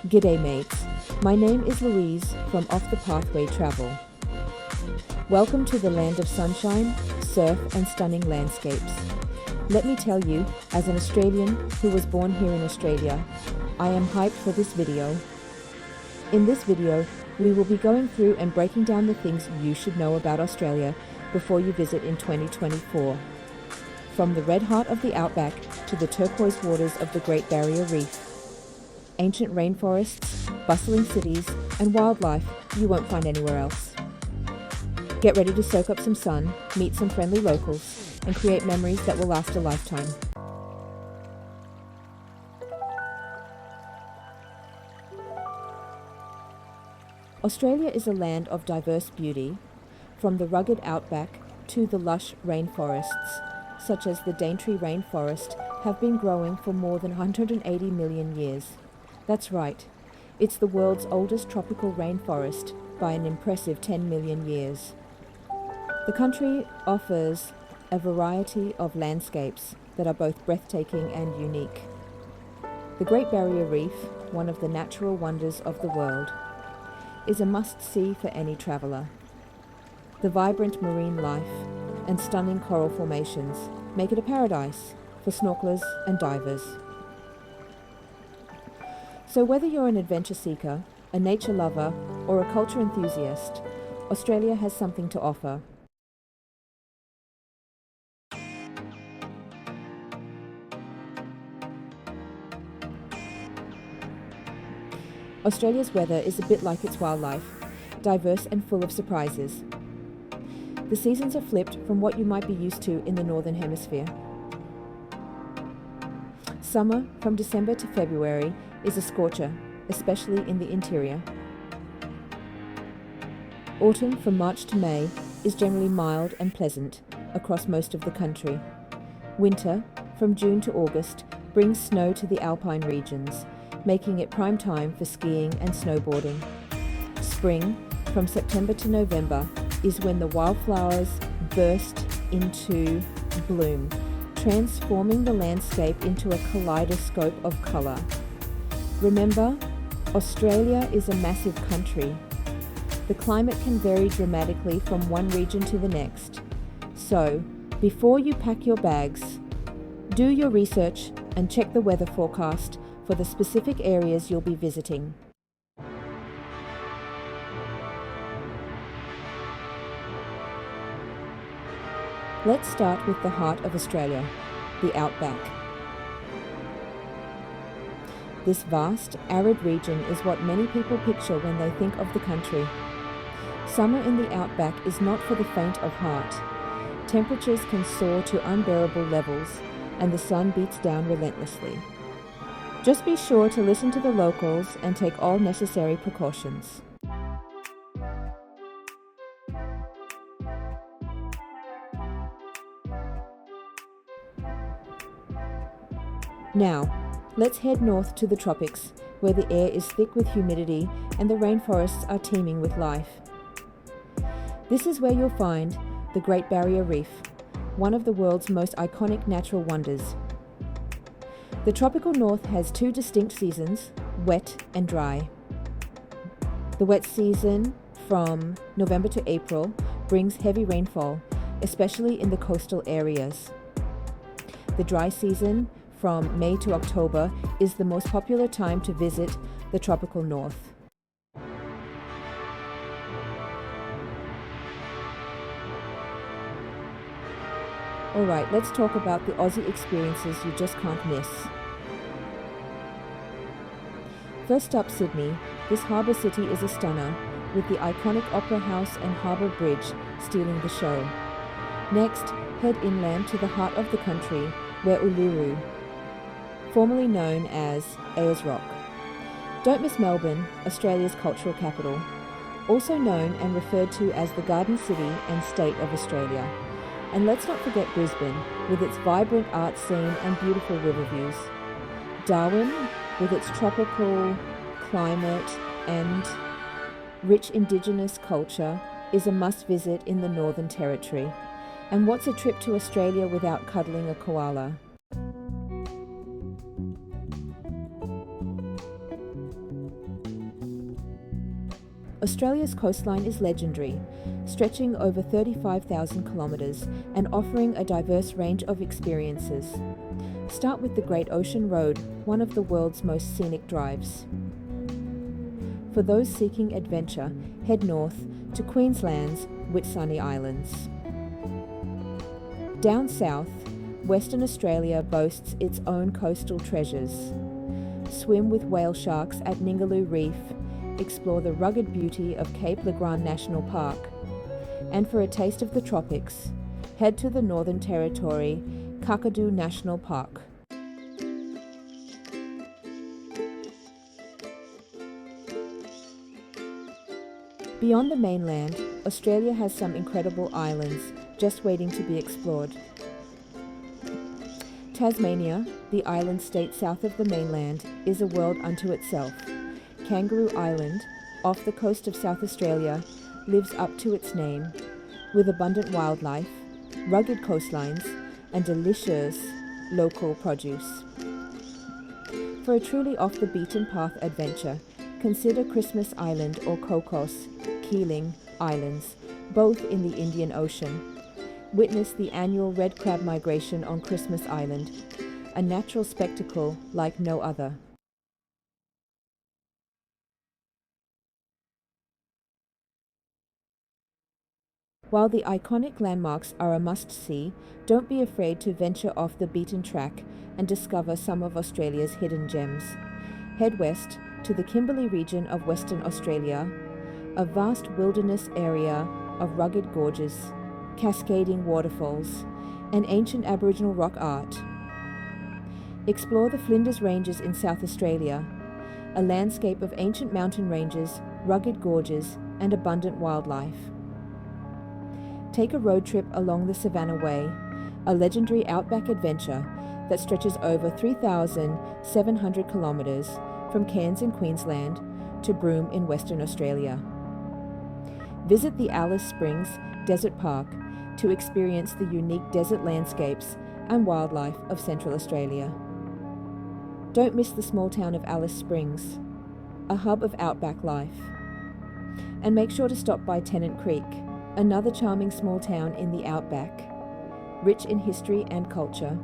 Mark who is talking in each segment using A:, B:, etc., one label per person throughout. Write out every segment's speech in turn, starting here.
A: G'day mates, my name is Louise from Off the Pathway Travel. Welcome to the land of sunshine, surf and stunning landscapes. Let me tell you, as an Australian who was born here in Australia, I am hyped for this video. In this video, we will be going through and breaking down the things you should know about Australia before you visit in 2024. From the red heart of the Outback to the turquoise waters of the Great Barrier Reef. Ancient rainforests, bustling cities, and wildlife you won't find anywhere else. Get ready to soak up some sun, meet some friendly locals, and create memories that will last a lifetime. Australia is a land of diverse beauty, from the rugged outback to the lush rainforests, such as the Daintree rainforest, have been growing for more than 180 million years. That's right, it's the world's oldest tropical rainforest by an impressive 10 million years. The country offers a variety of landscapes that are both breathtaking and unique. The Great Barrier Reef, one of the natural wonders of the world, is a must-see for any traveller. The vibrant marine life and stunning coral formations make it a paradise for snorkelers and divers. So whether you're an adventure seeker, a nature lover, or a culture enthusiast, Australia has something to offer. Australia's weather is a bit like its wildlife, diverse and full of surprises. The seasons are flipped from what you might be used to in the Northern Hemisphere. Summer, from December to February, is a scorcher, especially in the interior. Autumn, from March to May, is generally mild and pleasant across most of the country. Winter, from June to August, brings snow to the alpine regions, making it prime time for skiing and snowboarding. Spring, from September to November, is when the wildflowers burst into bloom, transforming the landscape into a kaleidoscope of colour. Remember, Australia is a massive country. The climate can vary dramatically from one region to the next. So, before you pack your bags, do your research and check the weather forecast for the specific areas you'll be visiting. Let's start with the heart of Australia, the Outback. This vast, arid region is what many people picture when they think of the country. Summer in the Outback is not for the faint of heart. Temperatures can soar to unbearable levels, and the sun beats down relentlessly. Just be sure to listen to the locals and take all necessary precautions. Now, let's head north to the tropics, where the air is thick with humidity and the rainforests are teeming with life. This is where you'll find the Great Barrier Reef, one of the world's most iconic natural wonders. The tropical north has two distinct seasons, wet and dry. The wet season, from November to April, brings heavy rainfall, especially in the coastal areas. The dry season, from May to October, is the most popular time to visit the tropical north. Alright, let's talk about the Aussie experiences you just can't miss. First up, Sydney. This harbour city is a stunner, with the iconic Opera House and Harbour Bridge stealing the show. Next, head inland to the heart of the country, where Uluru, formerly known as Ayers Rock. Don't miss Melbourne, Australia's cultural capital, also known and referred to as the Garden City and State of Australia. And let's not forget Brisbane, with its vibrant art scene and beautiful river views. Darwin, with its tropical climate and rich Indigenous culture, is a must-visit in the Northern Territory. And what's a trip to Australia without cuddling a koala? Australia's coastline is legendary, stretching over 35,000 kilometres and offering a diverse range of experiences. Start with the Great Ocean Road, one of the world's most scenic drives. For those seeking adventure, head north to Queensland's Whitsunday Islands. Down south, Western Australia boasts its own coastal treasures. Swim with whale sharks at Ningaloo Reef, explore the rugged beauty of Cape Le Grand National Park, and for a taste of the tropics, head to the Northern Territory, Kakadu National Park. Beyond the mainland, Australia has some incredible islands just waiting to be explored. Tasmania, the island state south of the mainland, is a world unto itself. Kangaroo Island, off the coast of South Australia, lives up to its name, with abundant wildlife, rugged coastlines, and delicious local produce. For a truly off-the-beaten-path adventure, consider Christmas Island or Cocos, Keeling Islands, both in the Indian Ocean. Witness the annual red crab migration on Christmas Island, a natural spectacle like no other. While the iconic landmarks are a must-see, don't be afraid to venture off the beaten track and discover some of Australia's hidden gems. Head west to the Kimberley region of Western Australia, a vast wilderness area of rugged gorges, cascading waterfalls, and ancient Aboriginal rock art. Explore the Flinders Ranges in South Australia, a landscape of ancient mountain ranges, rugged gorges, and abundant wildlife. Take a road trip along the Savannah Way, a legendary outback adventure that stretches over 3,700 kilometres from Cairns in Queensland to Broome in Western Australia. Visit the Alice Springs Desert Park to experience the unique desert landscapes and wildlife of Central Australia. Don't miss the small town of Alice Springs, a hub of outback life. And make sure to stop by Tennant Creek, another charming small town in the Outback, rich in history and culture.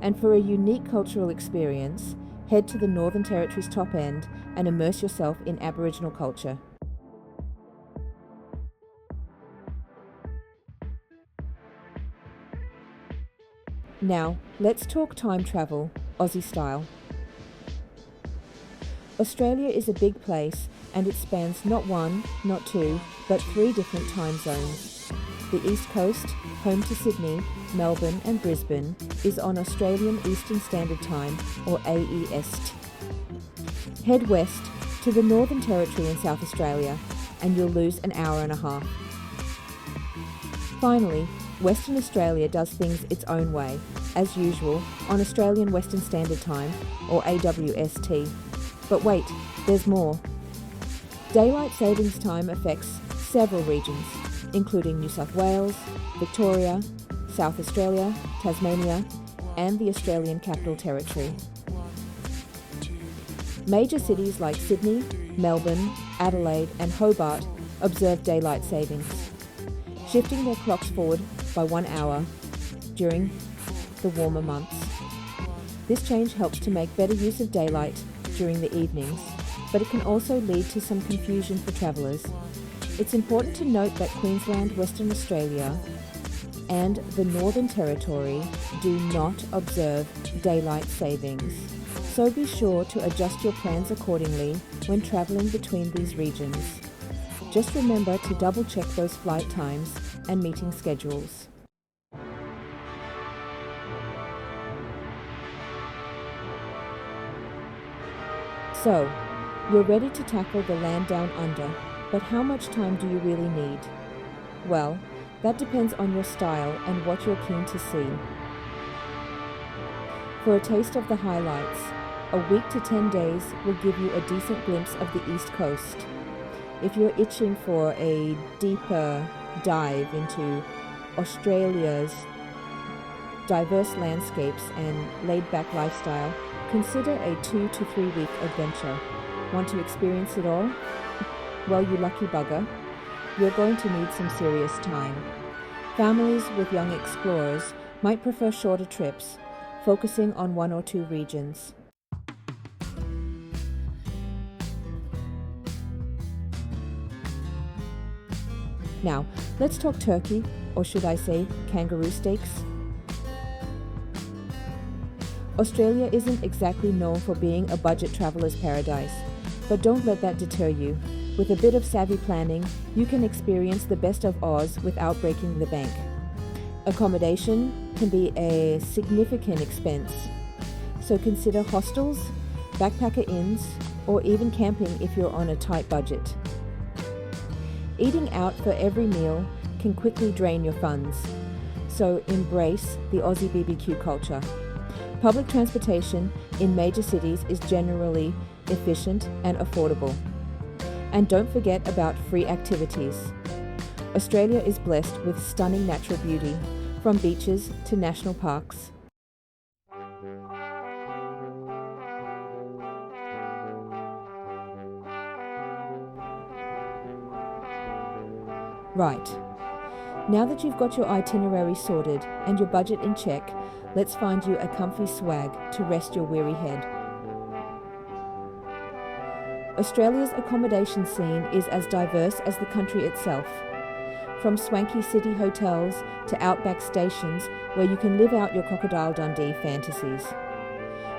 A: And for a unique cultural experience, head to the Northern Territory's top end and immerse yourself in Aboriginal culture. Now, let's talk time travel, Aussie style. Australia is a big place, and it spans not one, not two, but 3 different time zones. The East Coast, home to Sydney, Melbourne and Brisbane, is on Australian Eastern Standard Time, or AEST. Head west to the Northern Territory in South Australia, and you'll lose an hour and a half. Finally, Western Australia does things its own way, as usual, on Australian Western Standard Time, or AWST. But wait, there's more. Daylight savings time affects several regions, including New South Wales, Victoria, South Australia, Tasmania, and the Australian Capital Territory. Major cities like Sydney, Melbourne, Adelaide, and Hobart observe daylight savings, shifting their clocks forward by 1 hour during the warmer months. This change helps to make better use of daylight during the evenings, but it can also lead to some confusion for travellers. It's important to note that Queensland, Western Australia, and the Northern Territory do not observe daylight savings, so be sure to adjust your plans accordingly when travelling between these regions. Just remember to double-check those flight times and meeting schedules. So, you're ready to tackle the land down under, but how much time do you really need? Well, that depends on your style and what you're keen to see. For a taste of the highlights, a week to 10 days will give you a decent glimpse of the East Coast. If you're itching for a deeper dive into Australia's diverse landscapes and laid-back lifestyle, consider a 2 to 3 week adventure. Want to experience it all? Well, you lucky bugger, you're going to need some serious time. Families with young explorers might prefer shorter trips, focusing on 1 or 2 regions. Now, let's talk turkey, or should I say kangaroo steaks? Australia isn't exactly known for being a budget traveler's paradise, but don't let that deter you. With a bit of savvy planning, you can experience the best of Oz without breaking the bank. Accommodation can be a significant expense, so consider hostels, backpacker inns, or even camping if you're on a tight budget. Eating out for every meal can quickly drain your funds, so embrace the Aussie BBQ culture. Public transportation in major cities is generally efficient and affordable. And don't forget about free activities. Australia is blessed with stunning natural beauty, from beaches to national parks. Right. Now that you've got your itinerary sorted and your budget in check, let's find you a comfy swag to rest your weary head. Australia's accommodation scene is as diverse as the country itself. From swanky city hotels to Outback stations where you can live out your Crocodile Dundee fantasies.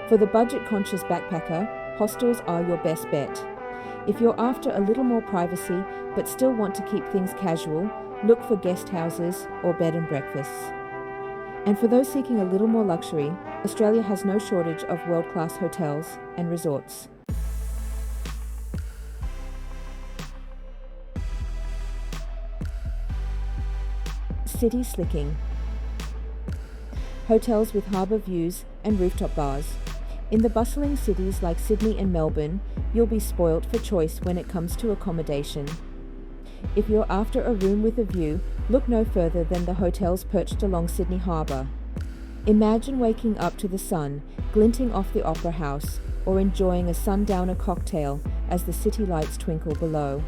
A: For the budget-conscious backpacker, hostels are your best bet. If you're after a little more privacy but still want to keep things casual, look for guest houses or bed and breakfasts. And for those seeking a little more luxury, Australia has no shortage of world-class hotels and resorts. City slicking. Hotels with harbour views and rooftop bars. In the bustling cities like Sydney and Melbourne, you'll be spoilt for choice when it comes to accommodation. If you're after a room with a view, look no further than the hotels perched along Sydney Harbour. Imagine waking up to the sun, glinting off the Opera House, or enjoying a sundowner cocktail as the city lights twinkle below.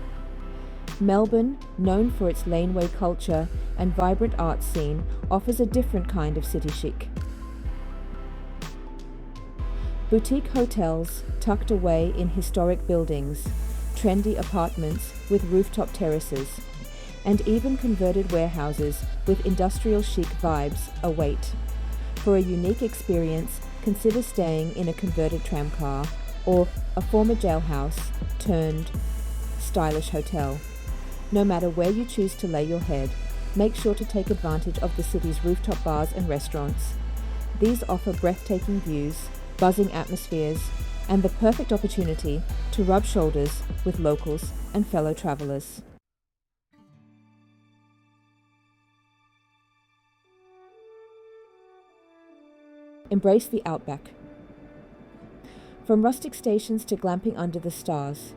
A: Melbourne, known for its laneway culture and vibrant art scene, offers a different kind of city chic. Boutique hotels tucked away in historic buildings, trendy apartments with rooftop terraces, and even converted warehouses with industrial chic vibes await. For a unique experience, consider staying in a converted tramcar or a former jailhouse turned stylish hotel. No matter where you choose to lay your head, make sure to take advantage of the city's rooftop bars and restaurants. These offer breathtaking views, buzzing atmospheres, and the perfect opportunity to rub shoulders with locals and fellow travelers. Embrace the Outback. From rustic stations to glamping under the stars,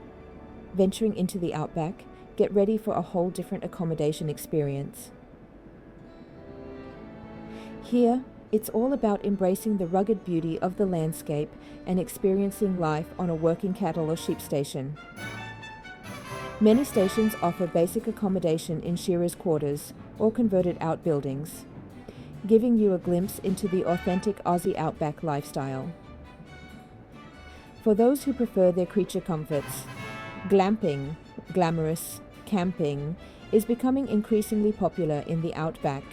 A: venturing into the Outback, get ready for a whole different accommodation experience. Here, it's all about embracing the rugged beauty of the landscape and experiencing life on a working cattle or sheep station. Many stations offer basic accommodation in shearers' quarters or converted outbuildings, giving you a glimpse into the authentic Aussie outback lifestyle. For those who prefer their creature comforts, glamping, glamorous, camping is becoming increasingly popular in the outback.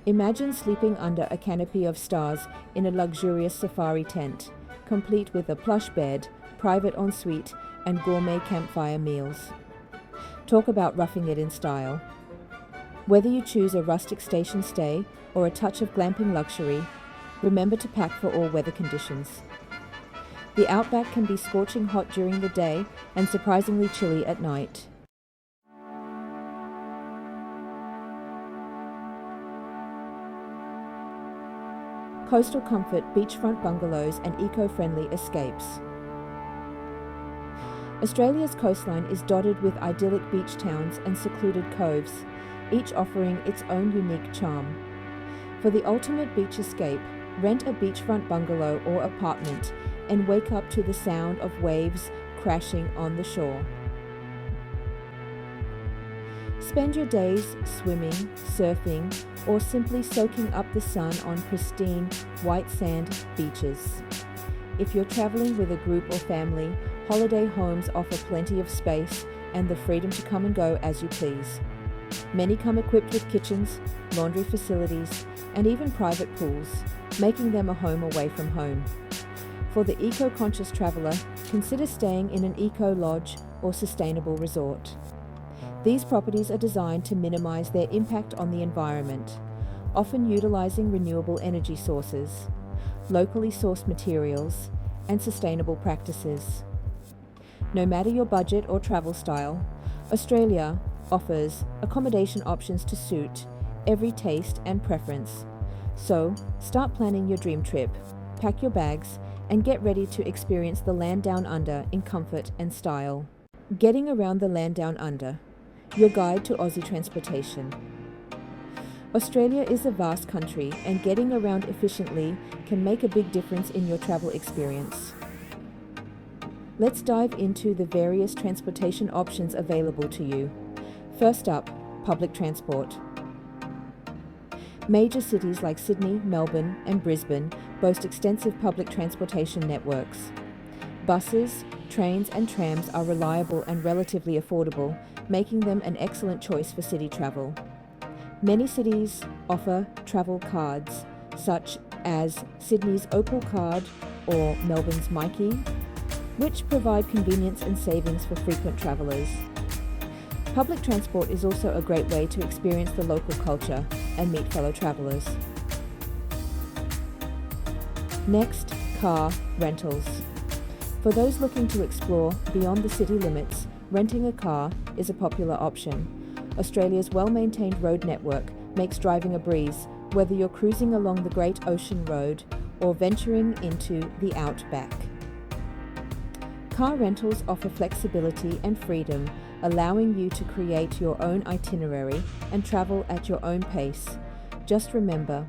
A: Imagine sleeping under a canopy of stars in a luxurious safari tent, complete with a plush bed, private ensuite, and gourmet campfire meals. Talk about roughing it in style. Whether you choose a rustic station stay or a touch of glamping luxury, remember to pack for all weather conditions. The outback can be scorching hot during the day and surprisingly chilly at night. Coastal comfort, beachfront bungalows, and eco-friendly escapes. Australia's coastline is dotted with idyllic beach towns and secluded coves, each offering its own unique charm. For the ultimate beach escape, rent a beachfront bungalow or apartment and wake up to the sound of waves crashing on the shore. Spend your days swimming, surfing, or simply soaking up the sun on pristine, white sand beaches. If you're traveling with a group or family, holiday homes offer plenty of space and the freedom to come and go as you please. Many come equipped with kitchens, laundry facilities, and even private pools, making them a home away from home. For the eco-conscious traveler, consider staying in an eco-lodge or sustainable resort. These properties are designed to minimize their impact on the environment, often utilizing renewable energy sources, locally sourced materials, and sustainable practices. No matter your budget or travel style, Australia offers accommodation options to suit every taste and preference. So, start planning your dream trip, pack your bags, and get ready to experience the land down under in comfort and style. Getting around the land down under, your guide to Aussie transportation. Australia is a vast country, and getting around efficiently can make a big difference in your travel experience. Let's dive into the various transportation options available to you. First up, public transport. Major cities like Sydney, Melbourne, and Brisbane boast extensive public transportation networks. Buses, trains, and trams are reliable and relatively affordable, making them an excellent choice for city travel. Many cities offer travel cards, such as Sydney's Opal Card or Melbourne's Myki, which provide convenience and savings for frequent travellers. Public transport is also a great way to experience the local culture and meet fellow travellers. Next, car rentals. For those looking to explore beyond the city limits, renting a car is a popular option. Australia's well-maintained road network makes driving a breeze, whether you're cruising along the Great Ocean Road or venturing into the Outback. Car rentals offer flexibility and freedom, allowing you to create your own itinerary and travel at your own pace. Just remember,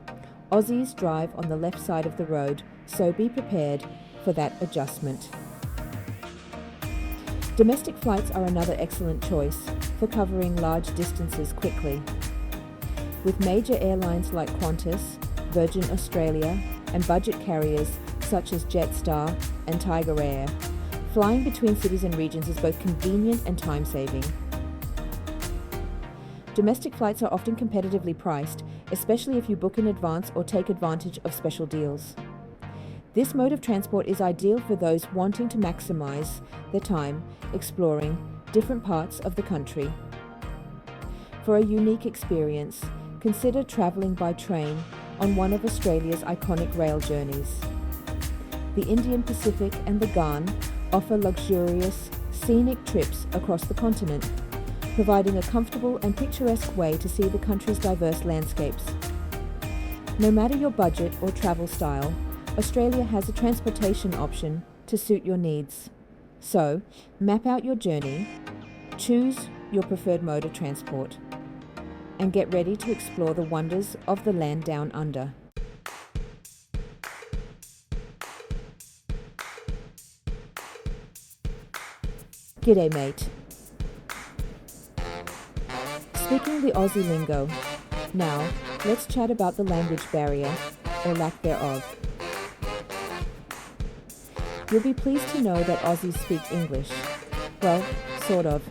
A: Aussies drive on the left side of the road, so be prepared for that adjustment. Domestic flights are another excellent choice for covering large distances quickly. With major airlines like Qantas, Virgin Australia, and budget carriers such as Jetstar and Tiger Air, flying between cities and regions is both convenient and time-saving. Domestic flights are often competitively priced, especially if you book in advance or take advantage of special deals. This mode of transport is ideal for those wanting to maximize their time exploring different parts of the country. For a unique experience, consider traveling by train on one of Australia's iconic rail journeys. The Indian Pacific and the Ghan offer luxurious, scenic trips across the continent, providing a comfortable and picturesque way to see the country's diverse landscapes. No matter your budget or travel style, Australia has a transportation option to suit your needs. So, map out your journey, choose your preferred mode of transport, and get ready to explore the wonders of the land down under. G'day mate. Speaking the Aussie lingo, now let's chat about the language barrier, or lack thereof. You'll be pleased to know that Aussies speak English. Well, sort of.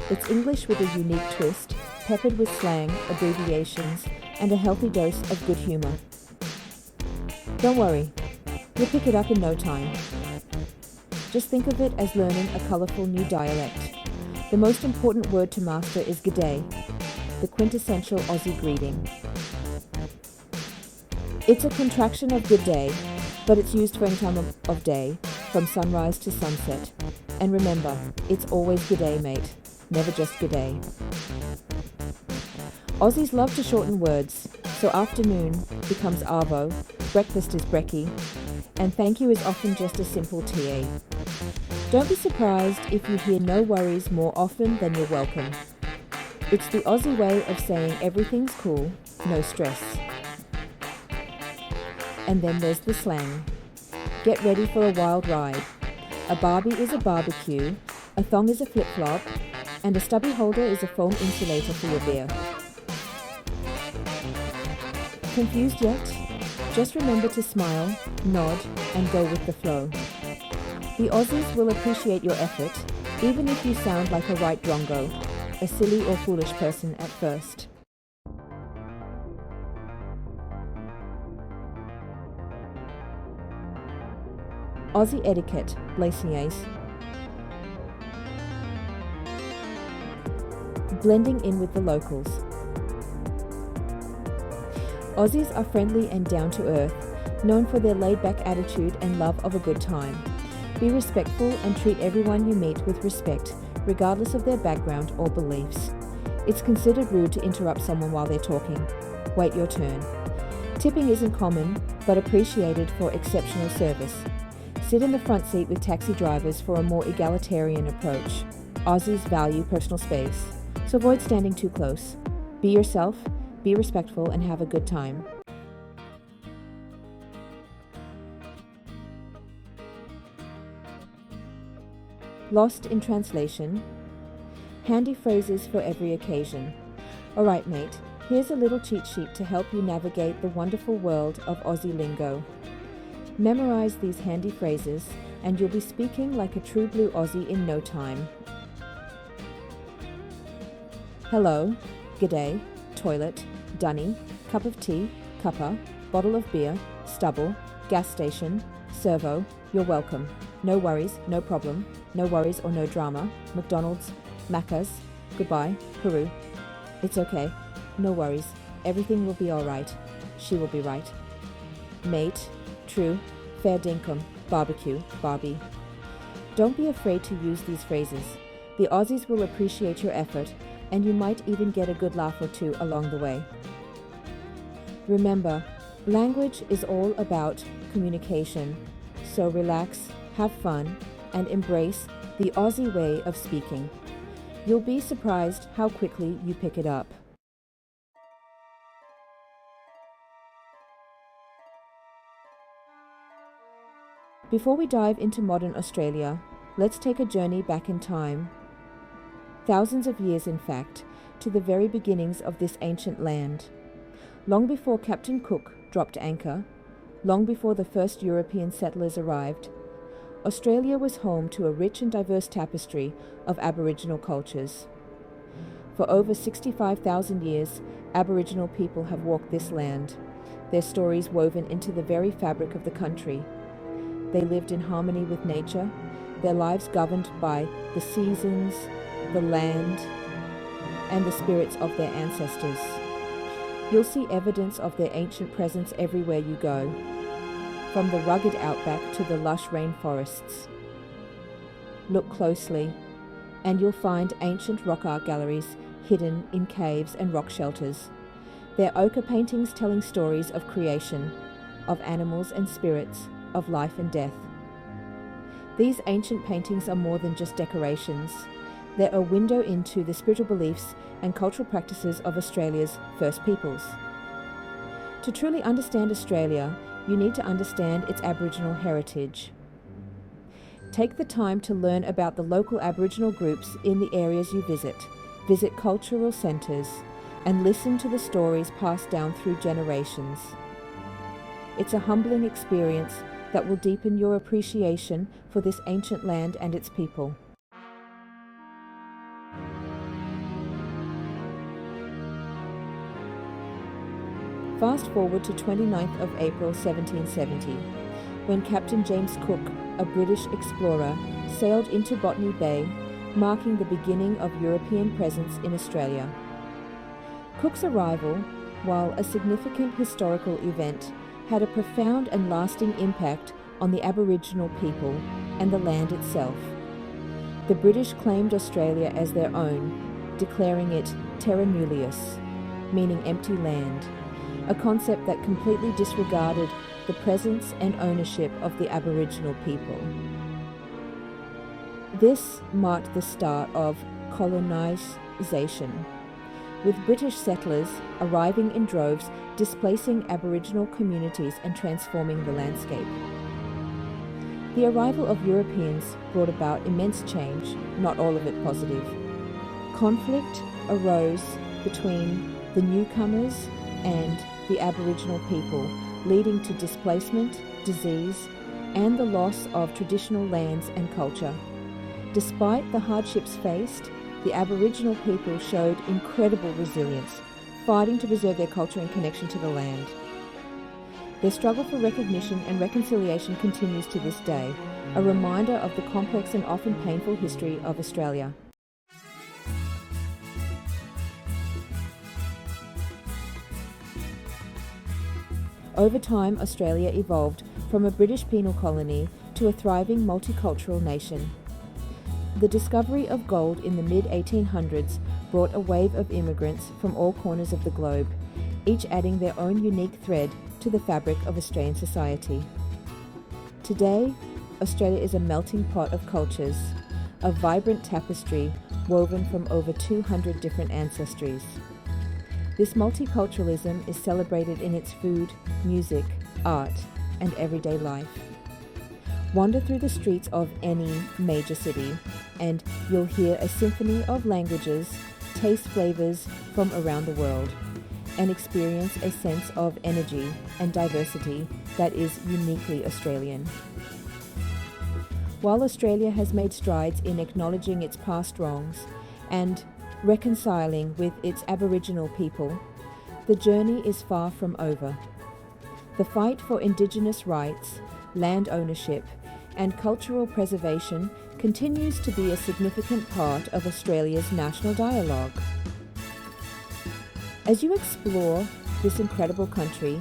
A: It's English with a unique twist, peppered with slang, abbreviations, and a healthy dose of good humour. Don't worry, you'll pick it up in no time. Just think of it as learning a colourful new dialect. The most important word to master is g'day, the quintessential Aussie greeting. It's a contraction of good day, but it's used for any time of day, from sunrise to sunset. And remember, it's always g'day, mate, never just g'day. Aussies love to shorten words, so afternoon becomes arvo, breakfast is brekkie, and thank you is often just a simple TA. Don't be surprised if you hear no worries more often than you're welcome. It's the Aussie way of saying everything's cool, no stress. And then there's the slang. Get ready for a wild ride. A barbie is a barbecue, a thong is a flip-flop, And a stubby holder is a foam insulator for your beer. Confused yet? Just remember to smile, nod, and go with the flow. The Aussies will appreciate your effort, even if you sound like a right drongo, a silly or foolish person at first. Aussie etiquette, Blaisiers. Blending in with the locals. Aussies are friendly and down to earth, known for their laid-back attitude and love of a good time. Be respectful and treat everyone you meet with respect, regardless of their background or beliefs. It's considered rude to interrupt someone while they're talking. Wait your turn. Tipping isn't common, but appreciated for exceptional service. Sit in the front seat with taxi drivers for a more egalitarian approach. Aussies value personal space, so avoid standing too close. Be yourself, be respectful, and have a good time. Lost in translation. Handy phrases for every occasion. Alright mate, here's a little cheat sheet to help you navigate the wonderful world of Aussie lingo. Memorize these handy phrases and you'll be speaking like a true blue Aussie in no time. Hello, g'day, toilet, dunny, cup of tea, cuppa, bottle of beer, stubble, gas station, servo, you're welcome, no worries, no problem, no worries or no drama, McDonald's, Macca's, goodbye, Peru. It's okay, no worries, everything will be alright, she will be right. Mate, true, fair dinkum, barbecue, Barbie. Don't be afraid to use these phrases. The Aussies will appreciate your effort, and you might even get a good laugh or two along the way. Remember, language is all about communication, so relax, have fun, and embrace the Aussie way of speaking. You'll be surprised how quickly you pick it up. Before we dive into modern Australia, let's take a journey back in time. Thousands of years, in fact, to the very beginnings of this ancient land. Long before Captain Cook dropped anchor, long before the first European settlers arrived, Australia was home to a rich and diverse tapestry of Aboriginal cultures. For over 65,000 years, Aboriginal people have walked this land, their stories woven into the very fabric of the country. They lived in harmony with nature, their lives governed by the seasons, the land, and the spirits of their ancestors. You'll see evidence of their ancient presence everywhere you go, from the rugged outback to the lush rainforests. Look closely, and you'll find ancient rock art galleries hidden in caves and rock shelters. Their ochre paintings telling stories of creation, of animals and spirits, of life and death. These ancient paintings are more than just decorations. They're a window into the spiritual beliefs and cultural practices of Australia's First Peoples. To truly understand Australia, you need to understand its Aboriginal heritage. Take the time to learn about the local Aboriginal groups in the areas you visit cultural centres, and listen to the stories passed down through generations. It's a humbling experience that will deepen your appreciation for this ancient land and its people. Fast forward to 29th of April 1770, when Captain James Cook, a British explorer, sailed into Botany Bay, marking the beginning of European presence in Australia. Cook's arrival, while a significant historical event, had a profound and lasting impact on the Aboriginal people and the land itself. The British claimed Australia as their own, declaring it terra nullius, meaning empty land, a concept that completely disregarded the presence and ownership of the Aboriginal people. This marked the start of colonisation, with British settlers arriving in droves, displacing Aboriginal communities and transforming the landscape. The arrival of Europeans brought about immense change, not all of it positive. Conflict arose between the newcomers and the Aboriginal people, leading to displacement, disease, and the loss of traditional lands and culture. Despite the hardships faced, the Aboriginal people showed incredible resilience, fighting to preserve their culture and connection to the land. Their struggle for recognition and reconciliation continues to this day, a reminder of the complex and often painful history of Australia. Over time, Australia evolved from a British penal colony to a thriving multicultural nation. The discovery of gold in the mid-1800s brought a wave of immigrants from all corners of the globe, each adding their own unique thread to the fabric of Australian society. Today, Australia is a melting pot of cultures, a vibrant tapestry woven from over 200 different ancestries. This multiculturalism is celebrated in its food, music, art, and everyday life. Wander through the streets of any major city, and you'll hear a symphony of languages, taste flavors from around the world, and experience a sense of energy and diversity that is uniquely Australian. While Australia has made strides in acknowledging its past wrongs and reconciling with its Aboriginal people, the journey is far from over. The fight for Indigenous rights, land ownership, and cultural preservation continues to be a significant part of Australia's national dialogue. As you explore this incredible country,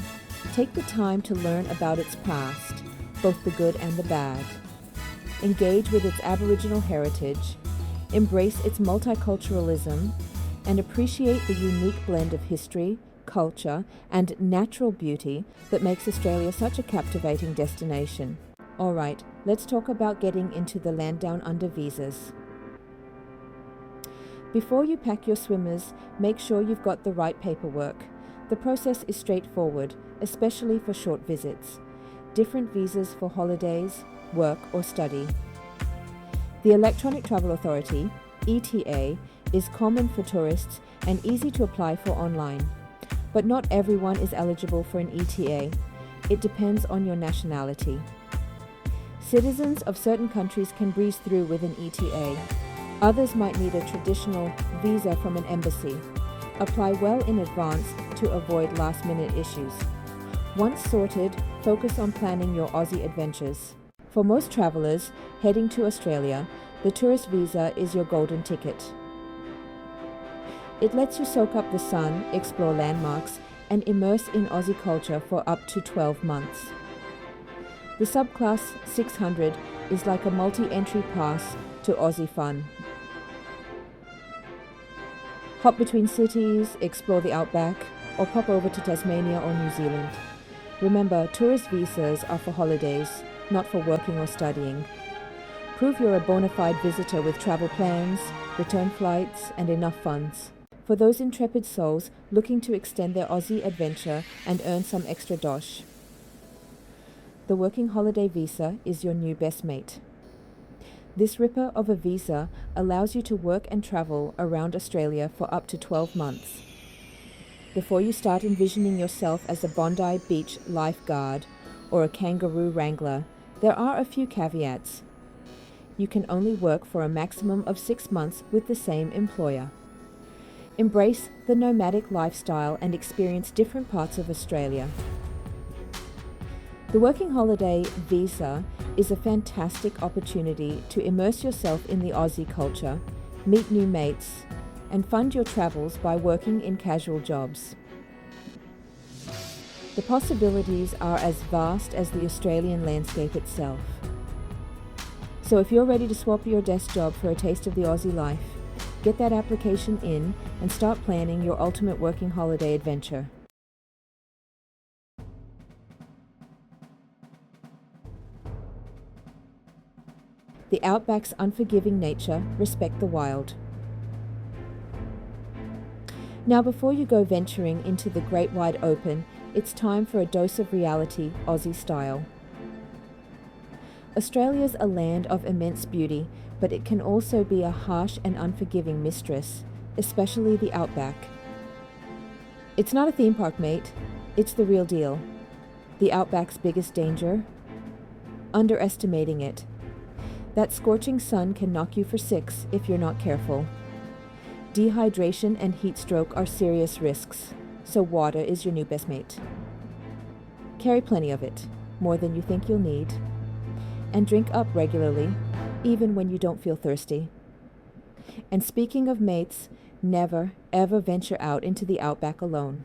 A: take the time to learn about its past, both the good and the bad. Engage with its Aboriginal heritage, embrace its multiculturalism, and appreciate the unique blend of history, culture, and natural beauty that makes Australia such a captivating destination. Alright, let's talk about getting into the land down under visas. Before you pack your swimmers, make sure you've got the right paperwork. The process is straightforward, especially for short visits. Different visas for holidays, work, or study. The Electronic Travel Authority, ETA, is common for tourists and easy to apply for online. But not everyone is eligible for an ETA. It depends on your nationality. Citizens of certain countries can breeze through with an ETA. Others might need a traditional visa from an embassy. Apply well in advance to avoid last-minute issues. Once sorted, focus on planning your Aussie adventures. For most travelers heading to Australia, the tourist visa is your golden ticket. It lets you soak up the sun, explore landmarks, and immerse in Aussie culture for up to 12 months. The subclass 600 is like a multi-entry pass to Aussie fun. Hop between cities, explore the Outback, or pop over to Tasmania or New Zealand. Remember, tourist visas are for holidays, not for working or studying. Prove you're a bona fide visitor with travel plans, return flights, and enough funds. For those intrepid souls looking to extend their Aussie adventure and earn some extra dosh, the Working Holiday Visa is your new best mate. This ripper of a visa allows you to work and travel around Australia for up to 12 months. Before you start envisioning yourself as a Bondi Beach lifeguard or a kangaroo wrangler, there are a few caveats. You can only work for a maximum of 6 months with the same employer. Embrace the nomadic lifestyle and experience different parts of Australia. The Working Holiday Visa is a fantastic opportunity to immerse yourself in the Aussie culture, meet new mates, and fund your travels by working in casual jobs. The possibilities are as vast as the Australian landscape itself. So if you're ready to swap your desk job for a taste of the Aussie life, get that application in and start planning your ultimate working holiday adventure. The Outback's unforgiving nature respect the wild. Now before you go venturing into the great wide open, it's time for a dose of reality, Aussie style. Australia's a land of immense beauty, but it can also be a harsh and unforgiving mistress, especially the Outback. It's not a theme park, mate. It's the real deal. The Outback's biggest danger? Underestimating it. That scorching sun can knock you for 6 if you're not careful. Dehydration and heat stroke are serious risks, so water is your new best mate. Carry plenty of it, more than you think you'll need. And drink up regularly, even when you don't feel thirsty. And speaking of mates, never, ever venture out into the Outback alone.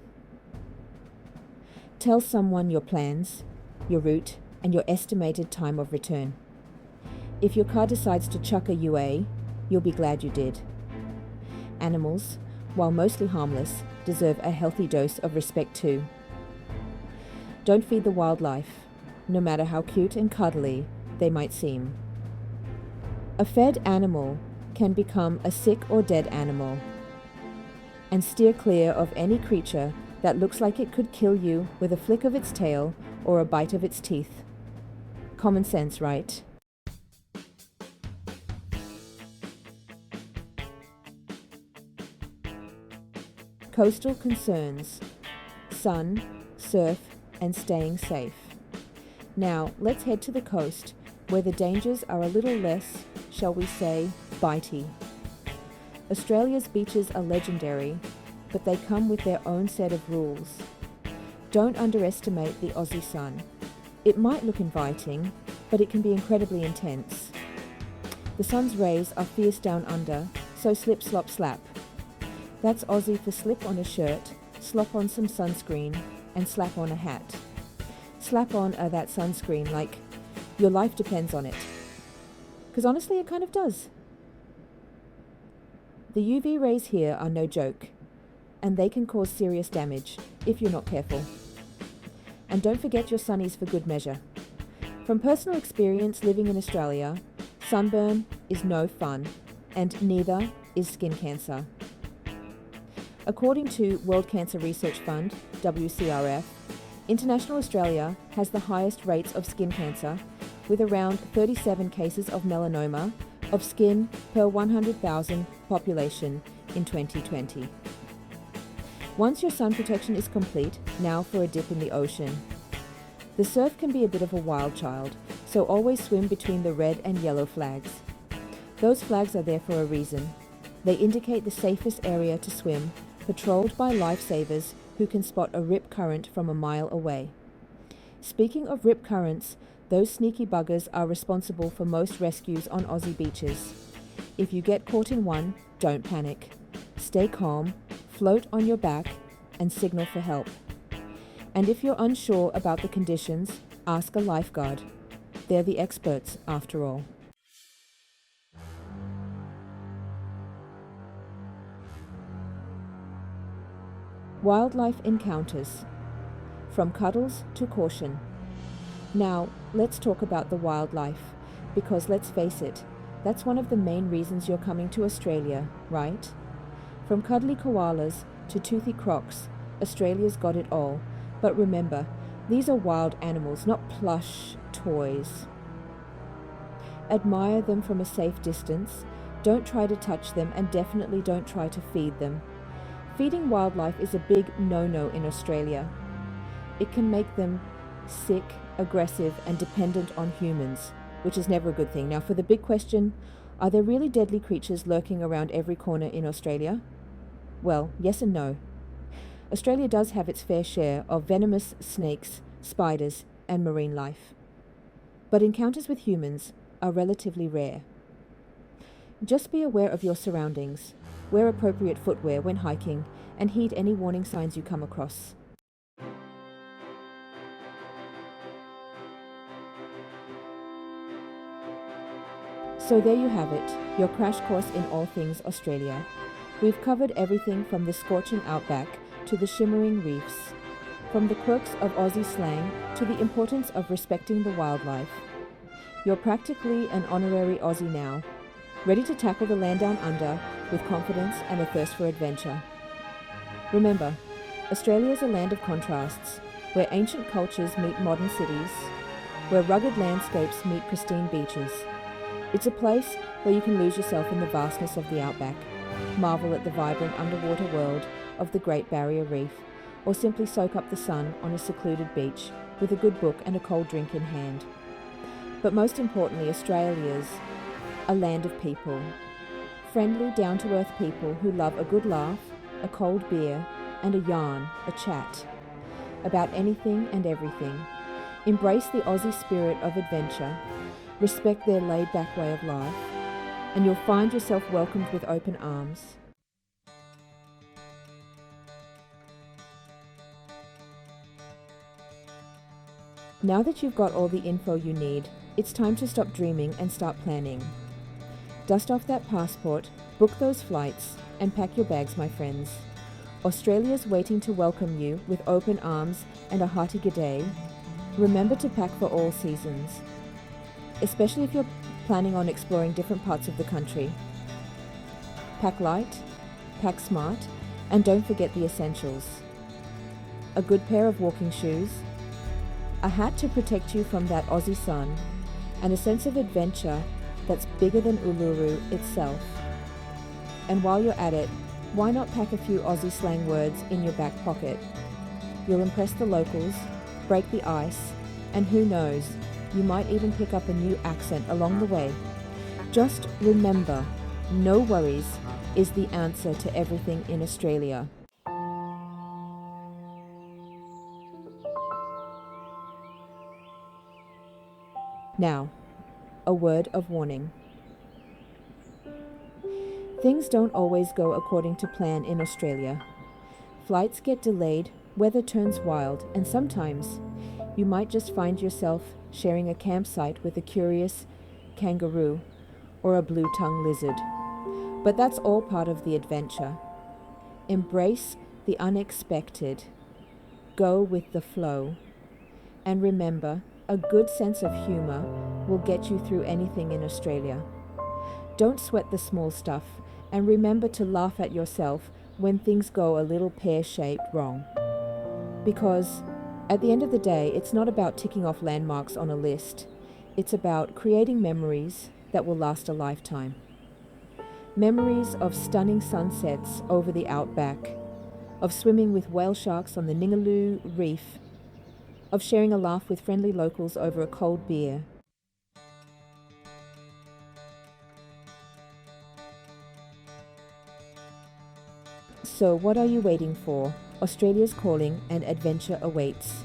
A: Tell someone your plans, your route, and your estimated time of return. If your car decides to chuck a UA, you'll be glad you did. Animals, while mostly harmless, deserve a healthy dose of respect too. Don't feed the wildlife, no matter how cute and cuddly they might seem. A fed animal can become a sick or dead animal. And steer clear of any creature that looks like it could kill you with a flick of its tail or a bite of its teeth. Common sense, right? Coastal concerns: sun, surf, and staying safe. Now, let's head to the coast, where the dangers are a little less, shall we say, bitey. Australia's beaches are legendary, but they come with their own set of rules. Don't underestimate the Aussie sun. It might look inviting, but it can be incredibly intense. The sun's rays are fierce down under, so slip, slop, slap. That's Aussie for slip on a shirt, slop on some sunscreen, and slap on a hat. Slap on that sunscreen like your life depends on it. 'Cause honestly, it kind of does. The UV rays here are no joke, and they can cause serious damage if you're not careful. And don't forget your sunnies for good measure. From personal experience living in Australia, sunburn is no fun, and neither is skin cancer. According to World Cancer Research Fund, WCRF, International Australia has the highest rates of skin cancer, with around 37 cases of melanoma of skin per 100,000 population in 2020. Once your sun protection is complete, now for a dip in the ocean. The surf can be a bit of a wild child, so always swim between the red and yellow flags. Those flags are there for a reason. They indicate the safest area to swim, patrolled by lifesavers who can spot a rip current from a mile away. Speaking of rip currents, those sneaky buggers are responsible for most rescues on Aussie beaches. If you get caught in one, don't panic. Stay calm, float on your back, and signal for help. And if you're unsure about the conditions, ask a lifeguard. They're the experts, after all. Wildlife encounters. From cuddles to caution. Now, let's talk about the wildlife, because let's face it, that's one of the main reasons you're coming to Australia, right? From cuddly koalas to toothy crocs, Australia's got it all. But remember, these are wild animals, not plush toys. Admire them from a safe distance, don't try to touch them, and definitely don't try to feed them. Feeding wildlife is a big no-no in Australia. It can make them sick, aggressive, and dependent on humans, which is never a good thing. Now, for the big question, are there really deadly creatures lurking around every corner in Australia? Well, yes and no. Australia does have its fair share of venomous snakes, spiders, and marine life. But encounters with humans are relatively rare. Just be aware of your surroundings, wear appropriate footwear when hiking, and heed any warning signs you come across. So there you have it, your crash course in all things Australia. We've covered everything from the scorching outback to the shimmering reefs, from the quirks of Aussie slang to the importance of respecting the wildlife. You're practically an honorary Aussie now, ready to tackle the land down under with confidence and a thirst for adventure. Remember, Australia is a land of contrasts, where ancient cultures meet modern cities, where rugged landscapes meet pristine beaches. It's a place where you can lose yourself in the vastness of the Outback, marvel at the vibrant underwater world of the Great Barrier Reef, or simply soak up the sun on a secluded beach with a good book and a cold drink in hand. But most importantly, Australia's a land of people. Friendly, down-to-earth people who love a good laugh, a cold beer, and a yarn, a chat, about anything and everything. Embrace the Aussie spirit of adventure, respect their laid-back way of life, and you'll find yourself welcomed with open arms. Now that you've got all the info you need, it's time to stop dreaming and start planning. Dust off that passport, book those flights, and pack your bags, my friends. Australia's waiting to welcome you with open arms and a hearty g'day. Remember to pack for all seasons, especially if you're planning on exploring different parts of the country. Pack light, pack smart, and don't forget the essentials. A good pair of walking shoes, a hat to protect you from that Aussie sun, and a sense of adventure that's bigger than Uluru itself. And while you're at it, why not pack a few Aussie slang words in your back pocket? You'll impress the locals, break the ice, and who knows, you might even pick up a new accent along the way. Just remember, no worries is the answer to everything in Australia. Now, a word of warning. Things don't always go according to plan in Australia. Flights get delayed, weather turns wild, and sometimes you might just find yourself sharing a campsite with a curious kangaroo or a blue-tongued lizard. But that's all part of the adventure. Embrace the unexpected. Go with the flow. And remember, a good sense of humor will get you through anything in Australia. Don't sweat the small stuff, and remember to laugh at yourself when things go a little pear-shaped wrong. Because at the end of the day, it's not about ticking off landmarks on a list. It's about creating memories that will last a lifetime. Memories of stunning sunsets over the Outback, of swimming with whale sharks on the Ningaloo Reef, of sharing a laugh with friendly locals over a cold beer. So what are you waiting for? Australia's calling and adventure awaits.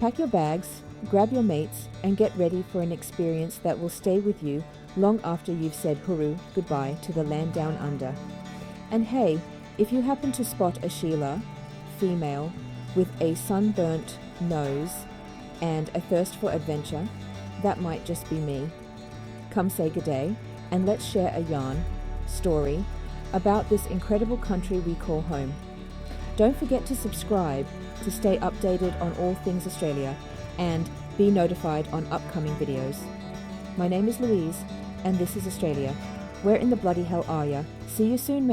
A: Pack your bags, grab your mates, and get ready for an experience that will stay with you long after you've said hooroo goodbye to the land down under. And hey, if you happen to spot a Sheila, female, with a sunburnt nose and a thirst for adventure, that might just be me. Come say g'day, and let's share a yarn, story, about this incredible country we call home. Don't forget to subscribe to stay updated on all things Australia and be notified on upcoming videos. My name is Louise, and this is Australia. Where in the bloody hell are ya? See you soon, mate.